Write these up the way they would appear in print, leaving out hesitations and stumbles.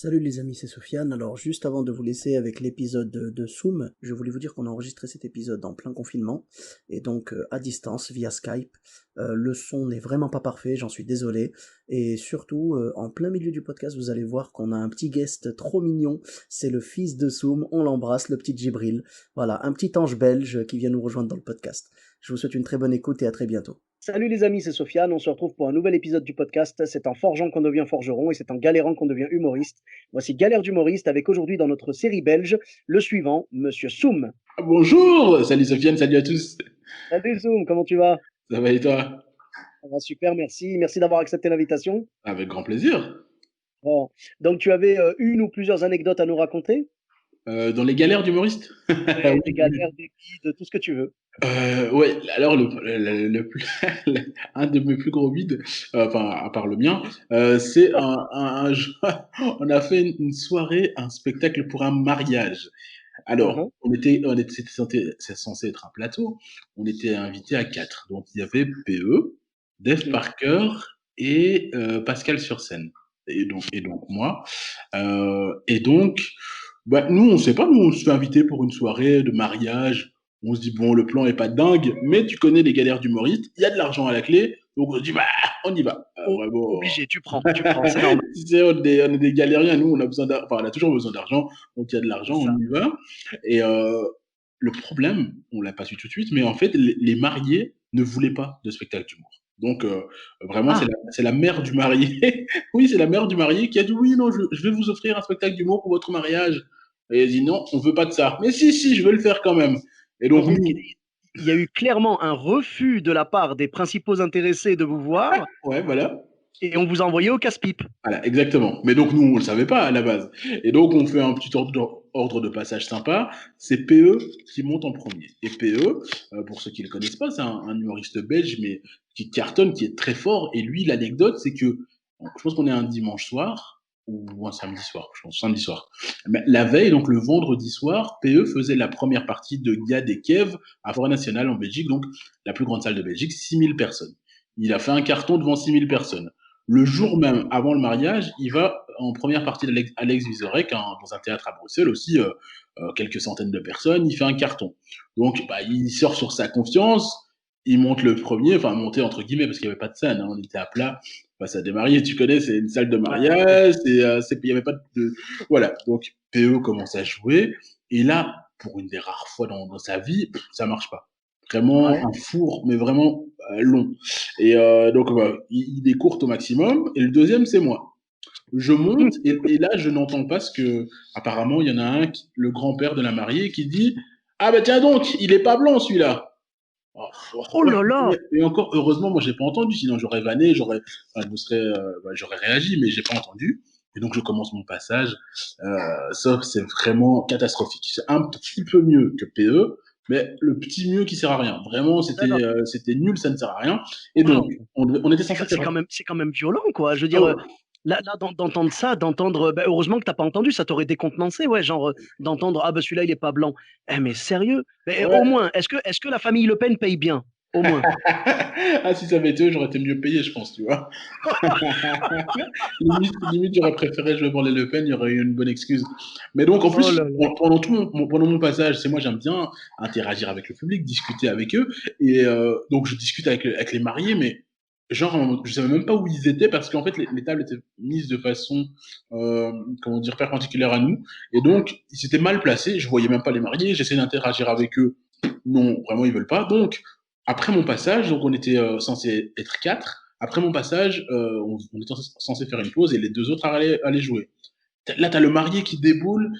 Salut les amis, c'est Sofiane. Alors juste avant de vous laisser avec l'épisode de Zoom, je voulais vous dire qu'on a enregistré cet épisode en plein confinement et donc à distance via Skype. Le son n'est vraiment pas parfait, j'en suis désolé. Et surtout, en plein milieu du podcast, vous allez voir qu'on a un petit guest trop mignon. C'est le fils de Zoom, on l'embrasse, le petit Djibril. Voilà, un petit ange belge qui vient nous rejoindre dans le podcast. Je vous souhaite une très bonne écoute et à très bientôt. Salut les amis, c'est Sofiane, on se retrouve pour un nouvel épisode du podcast. C'est en forgeant qu'on devient forgeron et c'est en galérant qu'on devient humoriste. Voici Galère d'humoriste avec aujourd'hui dans notre série belge, le suivant, Monsieur Soum. Bonjour, salut Sofiane, salut à tous. Salut Soum, comment tu vas? Ça va et toi? Ça va super, merci. Merci d'avoir accepté l'invitation. Avec grand plaisir. Bon. Donc tu avais une ou plusieurs anecdotes à nous raconter? Dans les galères d'humoriste? Ouais, des Oui, oui. galères, des guides, tout ce que tu veux. Ouais, alors un de mes plus gros bides, enfin à part le mien, c'est un jour, on a fait une soirée, un spectacle pour un mariage. Alors, Mhm. c'est censé être un plateau. On était invités à quatre. Donc il y avait PE, Dave Mm. Parker et Pascal sur scène. Et donc moi. Et donc, bah, nous, on sait pas, nous, on se fait inviter pour une soirée de mariage. On se dit, bon, le plan est pas dingue, mais tu connais les galères d'humoristes, il y a de l'argent à la clé, donc on se dit, bah, on y va. Vraiment. Obligé, tu prends, c'est normal. Tu sais, on est des galériens, nous, on a toujours besoin d'argent, donc il y a de C'est l'argent, on ça. y va. Et le problème, on l'a pas su tout de suite, mais en fait, les mariés ne voulaient pas de spectacle d'humour. Donc, vraiment, c'est Ah, la mère du marié. Oui, c'est la mère du marié qui a dit oui, non, je vais vous offrir un spectacle d'humour pour votre mariage. Et elle a dit non, on veut pas de ça. Mais si, si, je veux le faire quand même. Et donc, donc nous, il y a eu clairement un refus de la part des principaux intéressés de vous voir ouais, voilà. et on vous a envoyé au casse-pipe. Voilà, exactement. Mais donc, nous, on le savait pas à la base. Et donc, on fait un petit ordre de passage sympa. C'est PE qui monte en premier. Et PE, pour ceux qui le connaissent pas, c'est un humoriste belge, mais qui cartonne, qui est très fort. Et lui, l'anecdote, c'est que, je pense qu'on est un dimanche soir, ou un samedi soir, je pense, samedi soir. Mais la veille, donc le vendredi soir, PE faisait la première partie de Gad et Kev à Forêt Nationale en Belgique, donc la plus grande salle de Belgique, 6000 personnes. Il a fait un carton devant 6000 personnes. Le jour même, avant le mariage, il va en première partie d'Alex Vizorek, dans un théâtre à Bruxelles aussi, quelques centaines de personnes, il fait un carton. Donc, bah, il sort sur sa confiance, il monte le premier, enfin, monter entre guillemets, parce qu'il n'y avait pas de scène, hein, on était à plat face à des mariés, tu connais, c'est une salle de Ouais, ouais. mariage, il n'y avait pas de. Voilà, donc PE commence à jouer, et là, pour une des rares fois dans sa vie, ça marche pas. Vraiment Ouais. un four, mais vraiment long. Et donc, voilà, il est courte au maximum. Et le deuxième, c'est moi. Je monte et là, je n'entends pas ce que. Apparemment, il y en a un, le grand-père de la mariée, qui dit ah, bah tiens donc, il est pas blanc celui-là. Oh, Oh là là! et encore, heureusement, moi, j'ai pas entendu. Sinon, j'aurais vanné, enfin, j'aurais réagi, mais j'ai pas entendu. Et donc, je commence mon passage. Sauf, c'est vraiment catastrophique. C'est un petit peu mieux que PE, mais le petit mieux qui sert à rien. Vraiment, D'accord. c'était nul, ça ne sert à rien. Et donc, Waouh! on était censé faire. C'est quand même violent, quoi. Je veux Ah dire, ouais. là, d'entendre ça, d'entendre, bah, heureusement que t'as pas entendu, ça t'aurait décontenancé, ouais, genre, d'entendre, ah, bah, celui-là, il est pas blanc. Eh, mais sérieux? Mais au Ouais. moins, est-ce que la famille Le Pen paye bien? Au moins. Ah, si ça avait été eux, j'aurais été mieux payé, je pense, tu vois. Limite, j'aurais préféré jouer pour les Le Pen, il y aurait eu une bonne excuse. Mais donc, en Oh plus, là là. pendant mon passage, c'est moi, j'aime bien interagir avec le public, discuter avec eux. Et donc, je discute avec les mariés, mais genre, je savais même pas où ils étaient parce qu'en fait, les tables étaient mises de façon, euh, comment dire, perpendiculaire à nous. Et donc, ils étaient mal placés. Je voyais même pas les mariés. J'essayais d'interagir avec eux. Non, vraiment, ils veulent pas. Donc, après mon passage, donc on était censé être quatre. Après mon passage, on était censé faire une pause et les deux autres allaient jouer. Là, tu as le marié qui déboule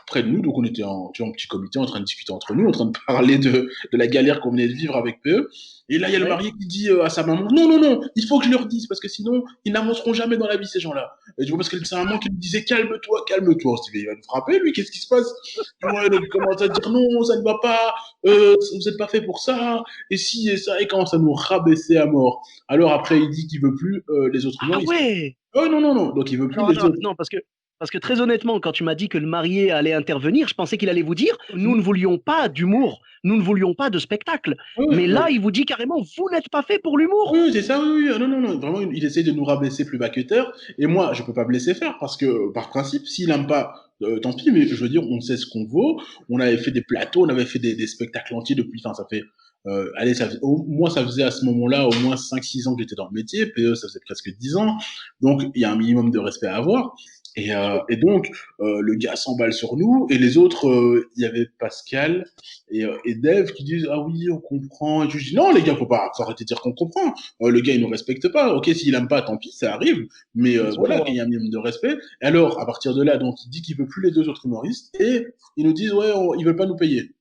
près de nous, donc on était tu vois, en petit comité en train de discuter entre nous, en train de parler de la galère qu'on venait de vivre avec PE. Et là, il y a le Ouais. marié qui dit à sa maman non, non, non, il faut que je leur dise, parce que sinon, ils n'avanceront jamais dans la vie, ces gens-là. Et tu vois, parce que c'est sa maman qui lui disait calme-toi, calme-toi. On se dit, mais il va nous frapper, lui, qu'est-ce qui se passe? Tu vois, donc il commence à dire non, ça ne va pas, vous n'êtes pas fait pour ça, et si, et ça, et commence à nous rabaisser à mort. Alors après, il dit qu'il veut plus les autres Ah non, ils sont. ouais! Oh non, non, non, donc il veut plus Alors, les attends, autres. non, parce que Parce que très honnêtement, quand tu m'as dit que le marié allait intervenir, je pensais qu'il allait vous dire, nous ne voulions pas d'humour, nous ne voulions pas de spectacle. Ouais, Mais là, ouais. il vous dit carrément, vous n'êtes pas fait pour l'humour. Oui, c'est ça, oui, oui. Non, non, non. Vraiment, il essaie de nous rabaisser plus bas que terre. Et moi, je peux pas me laisser faire parce que, par principe, s'il aime pas, tant pis, mais je veux dire, on sait ce qu'on vaut. On avait fait des plateaux, on avait fait des spectacles entiers depuis, enfin, ça fait, allez, moi, ça faisait à ce moment-là au moins 5 6 ans que j'étais dans le métier. PE, ça faisait presque 10 ans. Donc, il y a un minimum de respect à avoir. Et donc, le gars s'emballe sur nous. Et les autres, il y avait Pascal et Dave qui disent ah oui on comprend et je dis non les gars faut arrêter de dire qu'on comprend. Le gars il nous respecte pas, ok s'il aime pas tant pis ça arrive, mais Ils ont le voilà il droit. y a un minimum de respect. Et alors à partir de là donc il dit qu'il veut plus les deux autres humoristes et ils nous disent ouais ils veulent pas nous payer.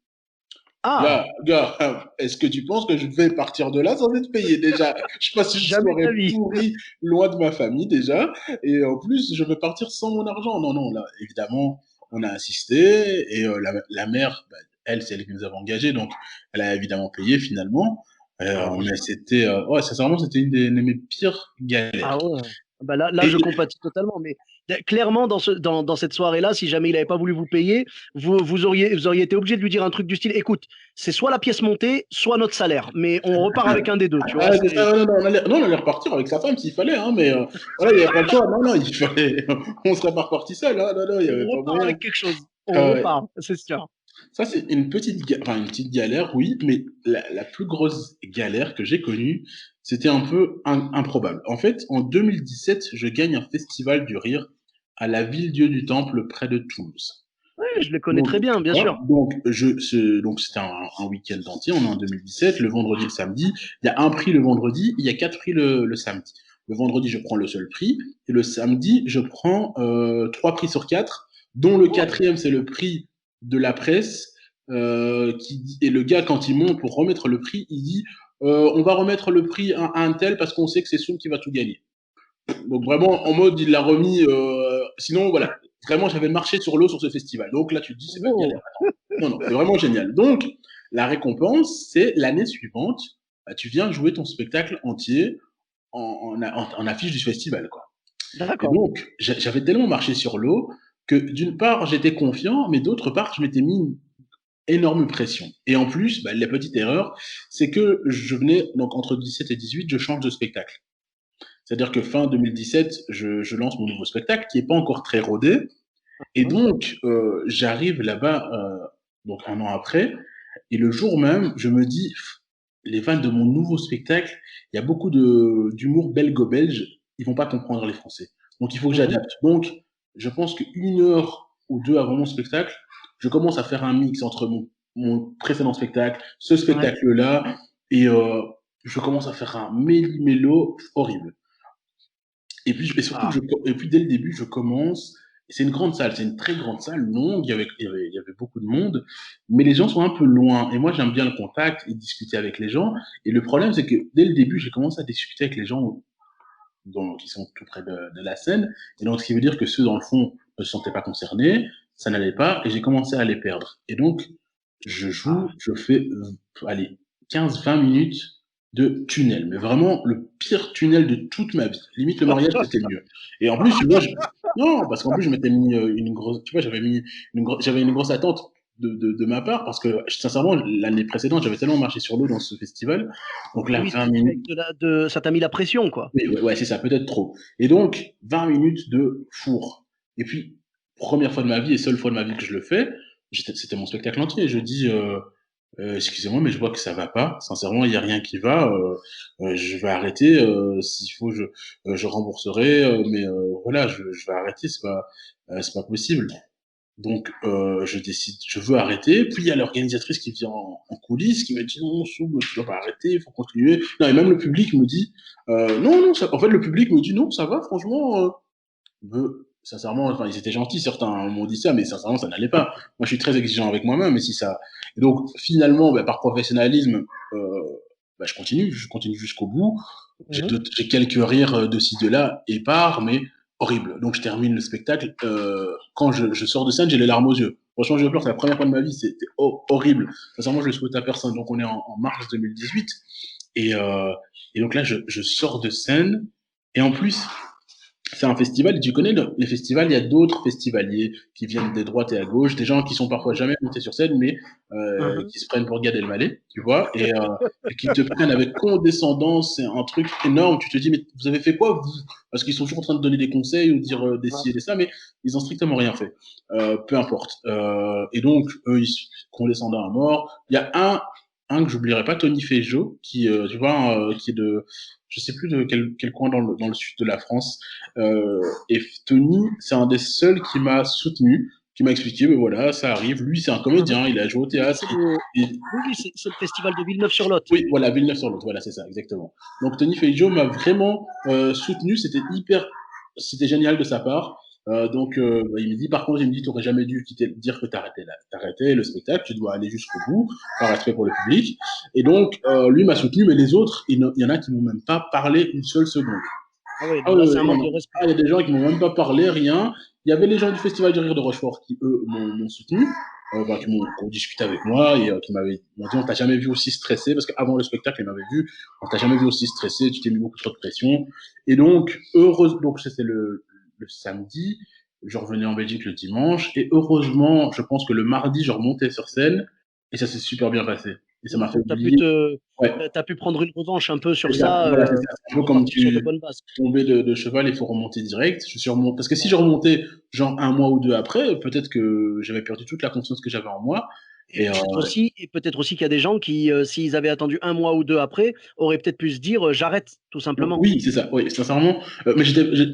Ah, Gars, est-ce que tu penses que je vais partir de là sans être payé déjà? Je passe une jamais de soirée la vie. pourrie loin de ma famille déjà, et en plus je vais partir sans mon argent. Non, non, là, évidemment, on a insisté, et la mère, bah, elle, c'est elle qui nous avait engagés, donc elle a évidemment payé finalement. Mais c'était, ouais, sincèrement, c'était une de mes pires Ah galères. ouais. Bah là, je Et compatis totalement. Mais clairement, dans cette soirée-là, si jamais il n'avait pas voulu vous payer, vous auriez été obligé de lui dire un truc du style, écoute, c'est soit la pièce montée, soit notre salaire. Mais on repart avec un des deux, tu vois. c'est ça, non, non, non, on allait repartir avec sa femme s'il fallait, hein, mais voilà, il n'y avait pas le choix. Non, non, il fallait, on serait pas reparti seul, hein, non, non, il n'y avait On pas repart moyen. avec quelque chose. On Euh, repart, c'est sûr. Ça, c'est une enfin, une petite galère, oui, mais la plus grosse galère que j'ai connue, c'était un peu improbable. En fait, en 2017, je gagne un festival du rire à la Ville-Dieu du Temple près de Toulouse. Oui, je les connais Donc, très bien, bien voilà. sûr. Donc c'était un week-end entier, on est en 2017, le vendredi, le samedi. Il y a un prix le vendredi, il y a 4 prix le samedi. Le vendredi, je prends le seul prix, et le samedi, je prends 3 prix sur 4, dont le Oh, quatrième, c'est le prix de la presse. Et le gars, quand il monte pour remettre le prix, il dit on va remettre le prix à un tel parce qu'on sait que c'est Soum qui va tout gagner. Donc vraiment en mode il l'a remis. Sinon voilà, vraiment j'avais marché sur l'eau sur ce festival. Donc là tu te dis c'est pas une galère. oh. Attends. Non non, c'est vraiment génial. Donc la récompense c'est l'année suivante, bah, tu viens jouer ton spectacle entier en affiche du festival quoi. Et D'accord. donc j'avais tellement marché sur l'eau que d'une part j'étais confiant, mais d'autre part je m'étais mis une énorme pression. Et en plus, bah, la petite erreur, c'est que je venais, donc entre 17 et 18, je change de spectacle. C'est-à-dire que fin 2017, je lance mon nouveau spectacle qui n'est pas encore très rodé. Et Hein. donc, j'arrive là-bas donc un an après. Et le jour même, je me dis, les fans de mon nouveau spectacle, il y a beaucoup d'humour belgo-belge, ils vont pas comprendre les Français. Donc, il faut que Mhm. j'adapte. Donc, je pense qu'une heure ou deux avant mon spectacle, je commence à faire un mix entre mon précédent spectacle, ce Ouais. spectacle-là, et je commence à faire un méli-mélo horrible. Et surtout que Ah. et puis dès le début, je commence. C'est une grande salle, c'est une très grande salle, longue, il y avait beaucoup de monde, mais les gens sont un peu loin. Et moi, j'aime bien le contact et discuter avec les gens. Et le problème, c'est que dès le début, j'ai commencé à discuter avec les gens qui sont tout près de la scène. Et donc, ce qui veut dire que ceux dans le fond ne se sentaient pas concernés, ça n'allait pas, et j'ai commencé à les perdre. Et donc, je joue, Ah. je fais, allez, 15 20 minutes de tunnel, mais vraiment le pire tunnel de toute ma vie. Limite, le mariage, c'était mieux. Et en plus, tu vois, non, parce qu'en plus, je m'étais mis une grosse, tu vois, j'avais une grosse attente de ma part, parce que, sincèrement, l'année précédente, j'avais tellement marché sur l'eau dans ce festival. Donc là, Oui, 20 minutes, ça t'a mis la pression, quoi. oui, ouais, ouais, c'est ça, peut-être trop. Et donc, 20 minutes de four. Et puis, première fois de ma vie et seule fois de ma vie que je le fais, c'était mon spectacle entier. Je dis, excusez-moi, mais je vois que ça va pas. Sincèrement, il n'y a rien qui va. Je vais arrêter. S'il faut, je rembourserai. Mais voilà, je vais arrêter. C'est pas possible. Donc, je décide, je veux arrêter. Puis il y a l'organisatrice qui vient en coulisses, qui me dit non, Soub, tu dois pas arrêter, il faut continuer. Non, et même le public me dit non, non, en fait, le public me dit non, ça va, franchement. Sincèrement, enfin, ils étaient gentils, certains m'ont dit ça, mais sincèrement, ça n'allait pas. Moi, je suis très exigeant avec moi-même, et si ça. Et donc, finalement, bah, par professionnalisme, bah, je continue jusqu'au bout. Mhm. J'ai quelques rires de ci, de là, épars, mais horrible. Donc, je termine le spectacle. Quand je sors de scène, j'ai les larmes aux yeux. Franchement, je pleure, c'est la première fois de ma vie, c'était horrible. Sincèrement, je le souhaite à personne. Donc, on est en mars 2018. Et, euh, et donc là, je sors de scène. Et en plus, c'est un festival, et tu connais les festivals, il y a d'autres festivaliers qui viennent des droites et à gauche, des gens qui sont parfois jamais montés sur scène, mais Mhm. qui se prennent pour Gad Elmaleh, tu vois, et qui te prennent avec condescendance, c'est un truc énorme, tu te dis, mais vous avez fait quoi, vous? Parce qu'ils sont toujours en train de donner des conseils ou dire des ci et des ça, mais ils ont strictement rien fait. Peu importe. Et donc, eux, ils sont condescendants à mort. Il y a un que j'oublierai pas, Tony Fejo, qui, tu vois, qui est je sais plus de quel coin dans le sud de la France. Et Tony, c'est un des seuls qui m'a soutenu, qui m'a expliqué, ben voilà, ça arrive. Lui, c'est un Mhm. comédien, il a joué au Oui, théâtre. oui, oui, c'est le festival de Villeneuve-sur-Lot. Oui, voilà, Villeneuve-sur-Lot, voilà, c'est ça, exactement. Donc Tony Feijo m'a vraiment soutenu, c'était génial de sa part. Il me dit, par contre, il me dit, tu n'aurais jamais dû dire que t'arrêtais le spectacle, tu dois aller jusqu'au bout, par respect pour le public. Et donc, lui m'a soutenu, mais les autres, il y en a qui m'ont même pas parlé une seule seconde. Ah oui, Ah non, oui, là, oui, c'est un manque de respect. il y a des gens qui m'ont même pas parlé, rien. Il y avait les gens du Festival du Rire de Rochefort qui, eux, m'ont soutenu, qui ont discuté avec moi et m'ont dit, on t'a jamais vu aussi stressé, parce qu'avant le spectacle, ils m'avaient vu, on t'a jamais vu aussi stressé, tu t'es mis beaucoup trop de pression. Et donc, donc c'était le samedi, je revenais en Belgique le dimanche, et heureusement, je pense que le mardi, je remontais sur scène, et ça s'est super bien passé. Et ça m'a fait Donc, oublier. Ouais, t'as pu prendre une revanche un peu c'est sur ça, ça, voilà, c'est ça. C'est un peu comme repartir sur de tu bonnes bases. tombais de cheval, il faut remonter direct. Je suis remonté, parce que si je remontais genre un mois ou deux après, peut-être que j'avais perdu toute la confiance que j'avais en moi. Et Et peut-être aussi qu'il y a des gens qui, s'ils avaient attendu un mois ou deux après, auraient peut-être pu se dire, j'arrête, tout simplement. oui, c'est ça. Oui, sincèrement. Mais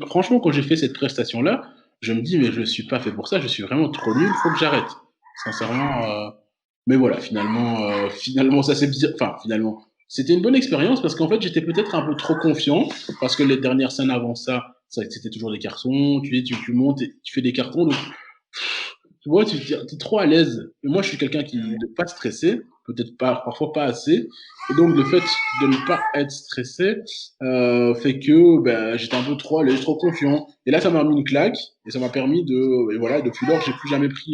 franchement, quand j'ai fait cette prestation-là, je me dis, mais je suis pas fait pour ça. Je suis vraiment trop nul. Faut que j'arrête. Sincèrement. Mais voilà, finalement, ça s'est bien. Enfin, finalement, c'était une bonne expérience parce qu'en fait, j'étais peut-être un peu trop confiant parce que les dernières scènes avant ça, c'était toujours des cartons. Tu montes, et tu fais des cartons. Donc, tu vois, tu es trop à l'aise. Et moi, je suis quelqu'un qui Ah ouais. ne pas stressé, peut-être pas, parfois pas assez. Et donc, le fait de ne pas être stressé fait que ben, j'étais un peu trop à l'aise, trop confiant. Et là, ça m'a mis une claque et ça m'a permis de. Et voilà, depuis lors, j'ai plus jamais pris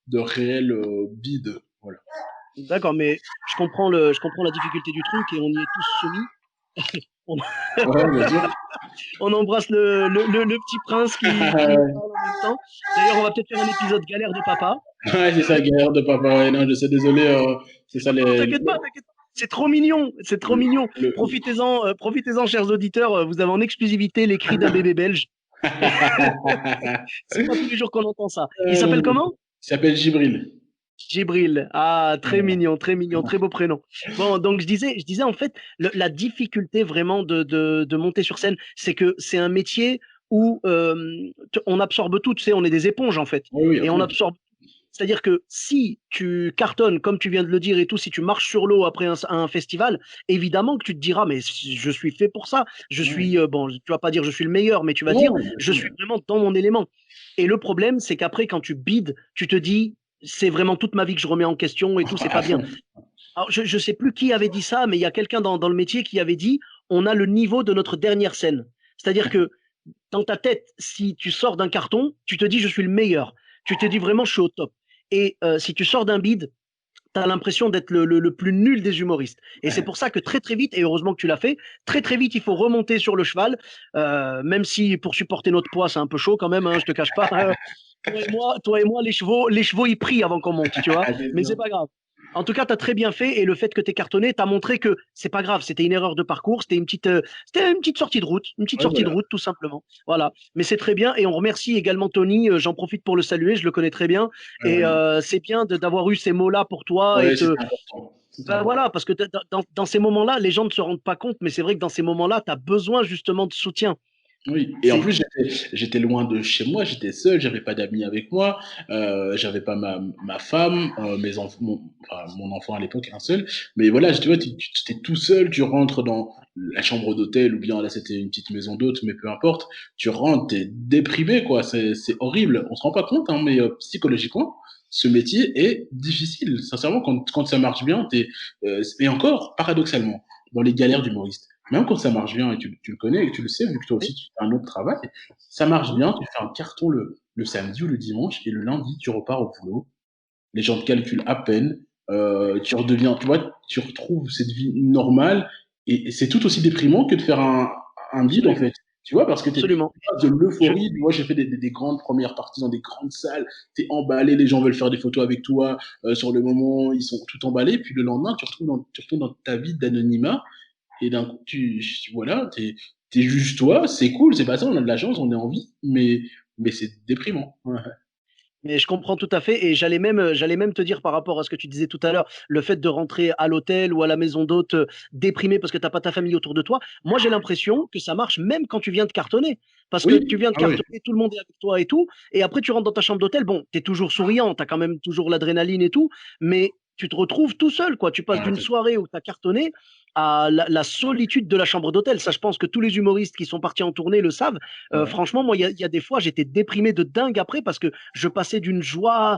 de réel bide. Voilà. D'accord, mais je comprends la difficulté du truc et on y est tous soumis. On, Ouais, bien sûr. on embrasse le petit prince qui nous parle en même temps. D'ailleurs, on va peut-être faire un épisode galère de papa. Ouais, c'est ça, guerre de papa. Ouais, non, je sais, désolé. C'est ça Non, les. t'inquiète pas, t'inquiète pas. C'est trop mignon, c'est trop mignon. le- Profitez-en, chers auditeurs. Vous avez en exclusivité les cris d'un bébé belge. C'est pas tous les jours qu'on entend ça. Il s'appelle Il comment? s'appelle Gibril. Gibril. Ah, Voilà. très mignon, très beau prénom. Bon, donc je disais en fait, la difficulté vraiment de monter sur scène, c'est que c'est un métier où on absorbe tout, tu sais, on est des éponges en fait. Oui, oui, Et on absolument. absorbe. C'est-à-dire que si tu cartonnes, comme tu viens de le dire et tout, si tu marches sur l'eau après un festival, évidemment que tu te diras, mais je suis fait pour ça. Je Ouais. suis, bon, tu vas pas dire je suis le meilleur, mais tu vas dire, Non, bien je sûr. suis vraiment dans mon élément. Et le problème, c'est qu'après, quand tu bides, tu te dis, c'est vraiment toute ma vie que je remets en question et tout, c'est À pas bien. fond. Alors, je ne sais plus qui avait dit ça, mais il y a quelqu'un dans le métier qui avait dit, on a le niveau de notre dernière scène. C'est-à-dire que dans ta tête, si tu sors d'un carton, tu te dis, je suis le meilleur. Tu te dis vraiment, je suis au top. Et si tu sors d'un bide, tu as l'impression d'être le plus nul des humoristes. Et c'est pour ça que très très vite, et heureusement que tu l'as fait, très très vite, il faut remonter sur le cheval, même si pour supporter notre poids, c'est un peu chaud quand même, hein, je te cache pas. Toi et moi, les chevaux, ils prient avant qu'on monte, tu vois. Ah, c'est Mais sûr. c'est pas grave. En tout cas, tu as très bien fait et le fait que tu cartonné, tu as montré que c'est pas grave, c'était une erreur de parcours, c'était une petite sortie de route, une petite Ouais, sortie de voilà. route tout simplement. Voilà, mais c'est très bien et on remercie également Tony, j'en profite pour le saluer, je le connais très bien Ouais, et ouais, c'est bien d'avoir eu ces mots-là pour toi et ouais, te c'était important. C'était ben important. voilà, parce que dans ces moments-là, les gens ne se rendent pas compte, mais c'est vrai que dans ces moments-là, tu as besoin justement de soutien. Oui, et en C'est plus, j'étais loin de chez moi, j'étais seul, j'avais pas d'amis avec moi, j'avais pas ma femme, mon enfant à l'époque, un seul. Mais voilà, tu vois, tu es tout seul, tu rentres dans la chambre d'hôtel, ou bien là, c'était une petite maison d'hôte, mais peu importe. Tu rentres, t'es déprimé, quoi. C'est horrible. On se rend pas compte, hein, mais psychologiquement, ce métier est difficile. Sincèrement, quand ça marche bien, et encore, paradoxalement, dans les galères d'humoriste. Même quand ça marche bien, et tu le connais, et tu le sais, vu que toi oui, aussi tu fais un autre travail, ça marche mhm. bien, tu fais un carton le samedi ou le dimanche, et le lundi, tu repars au boulot. Les gens te calculent à peine, tu redeviens, tu vois, tu retrouves cette vie normale, et c'est tout aussi déprimant que de faire un bide, en Absolument. fait. Tu vois, parce que tu es Absolument. de Je, l'euphorie. Moi, j'ai fait des grandes premières parties dans des grandes salles. Tu es emballé, les gens veulent faire des photos avec toi. Sur le moment, ils sont tout emballés. Puis le lendemain, tu retournes dans ta vie d'anonymat. Et d'un coup, voilà, t'es juste toi. C'est cool, c'est pas ça, on a de la chance, on est en vie. Mais c'est déprimant. Ouais. Mais je comprends tout à fait et j'allais même te dire par rapport à ce que tu disais tout à l'heure, le fait de rentrer à l'hôtel ou à la maison d'hôte déprimé parce que t'as pas ta famille autour de toi. Moi, j'ai l'impression que ça marche même quand tu viens de cartonner, parce que tu Oui, viens de ah oui. cartonner, tout le monde est avec toi et tout, et après tu rentres dans ta chambre d'hôtel. Bon, t'es toujours souriant, t'as quand même toujours l'adrénaline et tout, mais tu te retrouves tout seul, quoi. Tu passes Ah, d'une soirée où t'as cartonné à la solitude de la chambre d'hôtel. Ça, je pense que tous les humoristes qui sont partis en tournée le savent. ouais. Franchement, moi, il y a des fois, j'étais déprimé de dingue après parce que je passais d'une joie,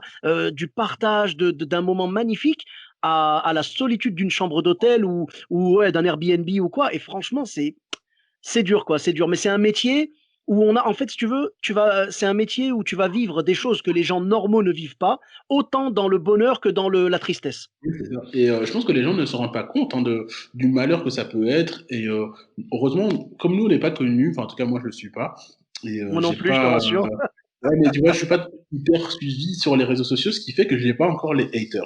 du partage, d'un moment magnifique à la solitude d'une chambre d'hôtel ou ouais, d'un Airbnb ou quoi. Et franchement, c'est dur, quoi. C'est dur. Mais c'est un métier où on a, en fait, si tu veux, c'est un métier où tu vas vivre des choses que les gens normaux ne vivent pas, autant dans le bonheur que dans la tristesse. Oui, c'est ça. Et je pense que les gens ne se rendent pas compte hein, du malheur que ça peut être. Et heureusement, comme nous, on n'est pas connus, enfin en tout cas moi je ne le suis pas. Et Moi non j'ai plus, je te pas. rassure. Ouais, mais tu vois, je suis pas hyper suivi sur les réseaux sociaux, ce qui fait que j'ai pas encore les haters.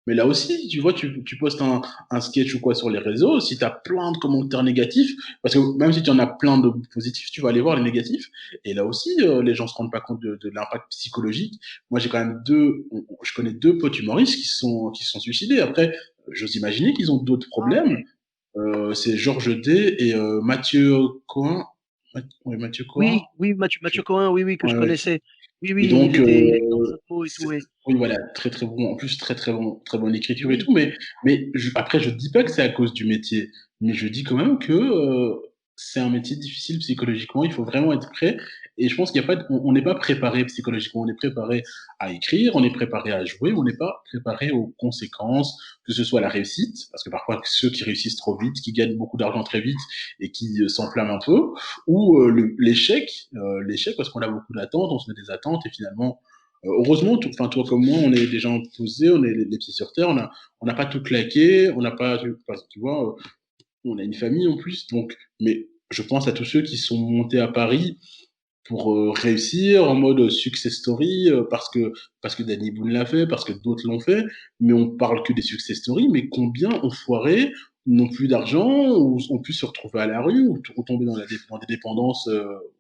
Mais là aussi, tu vois, tu postes un sketch ou quoi sur les réseaux, si tu as plein de commentaires négatifs, parce que même si tu en as plein de positifs, tu vas aller voir les négatifs. Et là aussi, les gens se rendent pas compte de l'impact psychologique. Moi, j'ai quand même je connais deux potes humoristes qui se sont suicidés. Après, j'ose imaginer qu'ils ont d'autres Ah problèmes. ouais. C'est Georges D et Mathieu Cohen. Oui, Mathieu Cohen. Oui, oui, Mathieu Cohen, oui, oui, que je Ouais, ouais. connaissais. Oui, Et oui, donc, il a été dans Zapo et tout, oui. oui, voilà, très très bon. En plus, très bonne écriture et Oui, tout. Mais après, je dis pas que c'est à cause du métier, mais je dis quand même que c'est un métier difficile psychologiquement. Il faut vraiment être prêt. Et je pense qu'il y a pas, on n'est pas préparé psychologiquement. On est préparé à écrire, on est préparé à jouer, on n'est pas préparé aux conséquences, que ce soit la réussite, parce que parfois ceux qui réussissent trop vite, qui gagnent beaucoup d'argent très vite et qui s'enflamment un peu, ou l'échec parce qu'on a beaucoup d'attentes, on se met des attentes et finalement heureusement, enfin toi comme moi, on est des gens posés, on est les pieds sur terre, on n'a pas tout claqué, on n'a pas, tu vois, on a une famille en plus, donc, mais je pense à tous ceux qui sont montés à Paris pour réussir en mode success story, parce que Danny Boone l'a fait, parce que d'autres l'ont fait, mais on parle que des success stories, mais combien ont foiré, n'ont plus d'argent, ou ont pu se retrouver à la rue, ou tomber dans des dépendances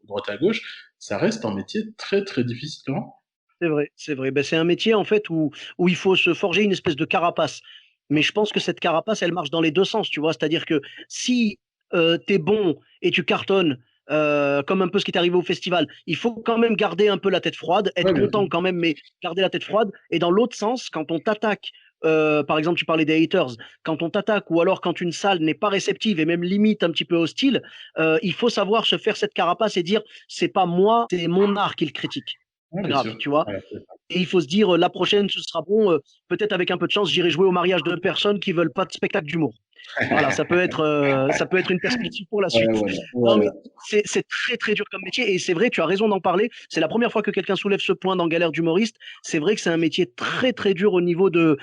droite à gauche, ça reste un métier très très difficile, hein. c'est vrai, c'est vrai. Ben, c'est un métier, en fait, où il faut se forger une espèce de carapace. Mais je pense que cette carapace, elle marche dans les deux sens, tu vois. C'est-à-dire que si tu es bon et tu cartonnes, comme un peu ce qui est arrivé au festival, il faut quand même garder un peu la tête froide, être Ouais, bien sûr. content quand même, mais garder la tête froide. Et dans l'autre sens, quand on t'attaque, par exemple, tu parlais des haters, quand on t'attaque ou alors quand une salle n'est pas réceptive et même limite un petit peu hostile, il faut savoir se faire cette carapace et dire, c'est pas moi, c'est mon art qu'il critique. Ouais, Pas bien grave, sûr. tu vois. Ouais, Et il faut se dire, la prochaine, ce sera bon. Peut-être avec un peu de chance, j'irai jouer au mariage de personnes qui veulent pas de spectacle d'humour. Voilà, ça peut être une perspective pour la ouais, suite. voilà, Non, voilà. mais c'est très, très dur comme métier. Et c'est vrai, tu as raison d'en parler. C'est la première fois que quelqu'un soulève ce point dans Galère d'humoriste. C'est vrai que c'est un métier très, très dur au niveau de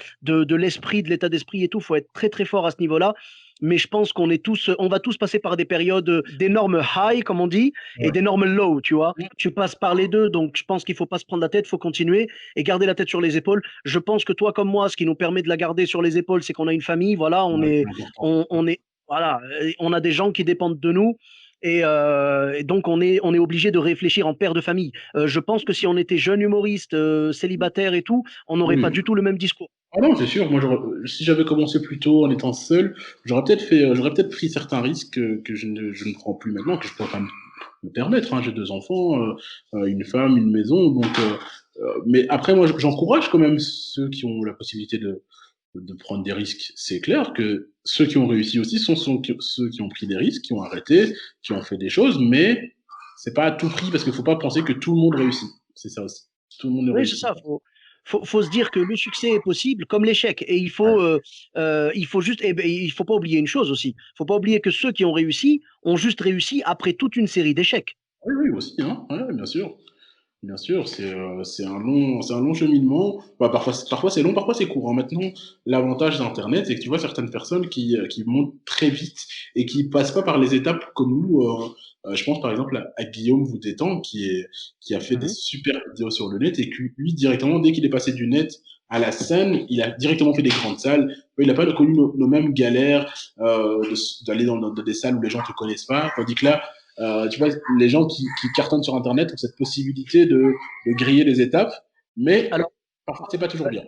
l'esprit, de l'état d'esprit et tout. Il faut être très, très fort à ce niveau-là. Mais je pense on va tous passer par des périodes d'énormes high, comme on dit, et Ouais. d'énormes low, tu vois. Tu passes par les deux, donc je pense qu'il faut pas se prendre la tête, il faut continuer et garder la tête sur les épaules. Je pense que toi comme moi, ce qui nous permet de la garder sur les épaules, c'est qu'on a une famille, voilà, Ouais, c'est important. on est, voilà, on a des gens qui dépendent de nous. Et donc on est obligé de réfléchir en père de famille. Je pense que si on était jeune humoriste, célibataire et tout, on n'aurait pas Oui. du tout le même discours. Ah non, c'est sûr. Moi, si j'avais commencé plus tôt en étant seul, j'aurais peut-être pris certains risques que je ne prends plus maintenant, que je pourrais pas me permettre, hein. J'ai deux enfants, une femme, une maison, donc. Mais après, moi, j'encourage quand même ceux qui ont la possibilité de prendre des risques. C'est clair que ceux qui ont réussi aussi sont ceux qui ont pris des risques, qui ont arrêté, qui ont fait des choses, mais c'est pas à tout prix parce qu'il faut pas penser que tout le monde réussit. C'est ça aussi. Tout le monde ne Oui, c'est réussit ça. pas. Faut se dire que le succès est possible comme l'échec. Et il faut juste, eh ben, il faut pas oublier une chose aussi. Il faut pas oublier que ceux qui ont juste réussi après toute une série d'échecs. Oui, oui, aussi, hein. Ouais, bien sûr. Bien sûr, c'est un long cheminement. Bah, parfois c'est long, parfois c'est court, hein. Maintenant, l'avantage d'internet, c'est que tu vois certaines personnes qui montent très vite et qui passent pas par les étapes comme nous, je pense par exemple à Guillaume Voutétan qui a fait des Mhm. super vidéos sur le net et qui lui directement dès qu'il est passé du net à la scène, il a directement fait des grandes salles. Il n'a pas connu nos mêmes galères d'aller dans des salles où les gens te connaissent pas, tandis que là, tu vois, les gens qui cartonnent sur Internet ont cette possibilité de griller les étapes, mais Alors, parfois c'est pas toujours bien.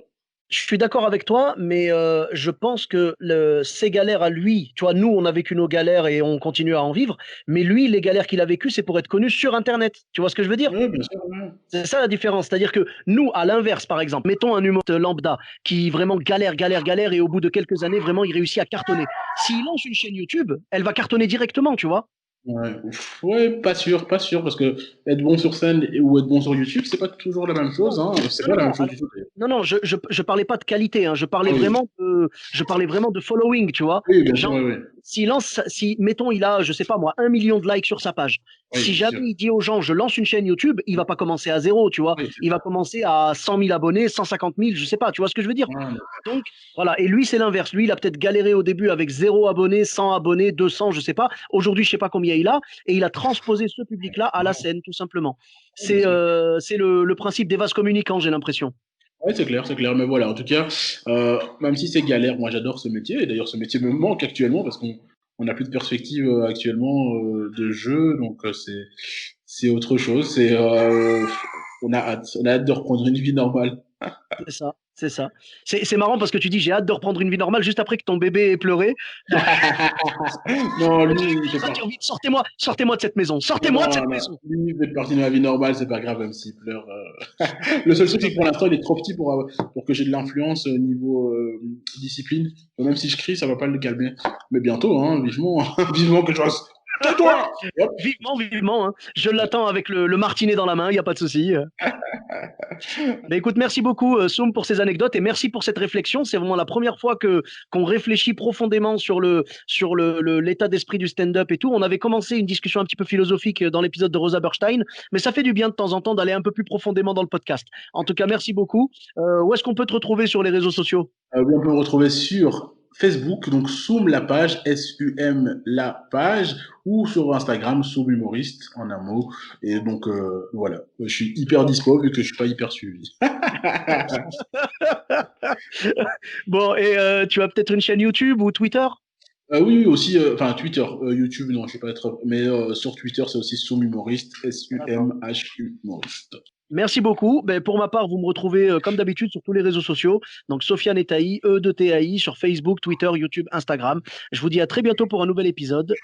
je suis d'accord avec toi, mais je pense que ses galères à lui, tu vois, nous, on a vécu nos galères et on continue à en vivre, mais lui, les galères qu'il a vécues, c'est pour être connu sur Internet. Tu vois ce que je veux dire? Oui, bien sûr. Ouais. C'est ça la différence. C'est-à-dire que nous, à l'inverse, par exemple, mettons un humoriste lambda qui vraiment galère, galère, galère, et au bout de quelques années, vraiment, il réussit à cartonner. S'il lance une chaîne YouTube, elle va cartonner directement, tu vois. Ouais, ouf. Ouais, pas sûr, parce que être bon sur scène ou être bon sur YouTube, c'est pas toujours la même chose, Non, hein. C'est non, pas non, la non. même chose du tout, d'ailleurs. Non, non, je parlais pas de qualité, hein, Ah oui, je parlais vraiment de following, tu vois. oui, bien sûr, Genre, oui, oui. si, mettons, il a, je sais pas moi, 1 million de likes sur sa page. Oui, Si bien jamais sûr. il dit aux gens, je lance une chaîne YouTube, il va pas commencer à zéro, tu vois. Oui, Il va commencer à 100 000 abonnés, 150 000, je sais pas, tu vois ce que je veux dire. ouais, Donc, voilà. Et lui, c'est l'inverse. Lui, il a peut-être galéré au début avec 0 abonnés, 100 abonnés, 200, je sais pas. Aujourd'hui, je sais pas combien il a. Et il a transposé ce public-là à la scène, tout simplement. bien sûr. C'est le principe des vases communicants, j'ai l'impression. Ouais, c'est clair. Mais voilà, en tout cas, même si c'est galère, moi j'adore ce métier. Et d'ailleurs, ce métier me manque actuellement parce qu'on n'a plus de perspective actuellement de jeu. Donc c'est autre chose. On a hâte de reprendre une vie normale. C'est ça, c'est ça. C'est marrant parce que tu dis j'ai hâte de reprendre une vie normale juste après que ton bébé ait pleuré. Non, Et tu lui, lui il dis fait pas. sortir vite, sortez-moi de cette maison, Non, sortez-moi de cette non, maison. lui, il fait partie de ma vie normale, c'est pas grave, même s'il pleure. Le seul truc, c'est que pour l'instant, il est trop petit pour que j'ai de l'influence au niveau discipline. Même si je crie, ça va pas le calmer. Mais bientôt, hein, vivement, vivement que je fasse. Tais-toi! Et hop. Vivement, vivement, hein. Je l'attends avec le martinet dans la main, il n'y a pas de souci. Mais écoute, merci beaucoup, Soum, pour ces anecdotes et merci pour cette réflexion. C'est vraiment la première fois que qu'on réfléchit profondément l'état d'esprit du stand-up et tout. On avait commencé une discussion un petit peu philosophique dans l'épisode de Rosa Berstein, mais ça fait du bien de temps en temps d'aller un peu plus profondément dans le podcast. En tout cas, merci beaucoup. Où est-ce qu'on peut te retrouver sur les réseaux sociaux? Oui, on peut me retrouver sur Facebook, donc Soum la page, S-U-M la page, ou sur Instagram, Soum humoriste, en un mot. Et donc, voilà. Je suis hyper dispo vu que je suis pas hyper suivi. Bon, et tu as peut-être une chaîne YouTube ou Twitter? Oui, oui, aussi, enfin Twitter, YouTube, non, je sais pas être, mais sur Twitter, c'est aussi Soum humoriste, D'accord. S-U-M-H-U humoriste. Merci beaucoup. Ben, pour ma part, vous me retrouvez comme d'habitude sur tous les réseaux sociaux. Donc Sofiane Etaï, E de TAI sur Facebook, Twitter, YouTube, Instagram. Je vous dis à très bientôt pour un nouvel épisode.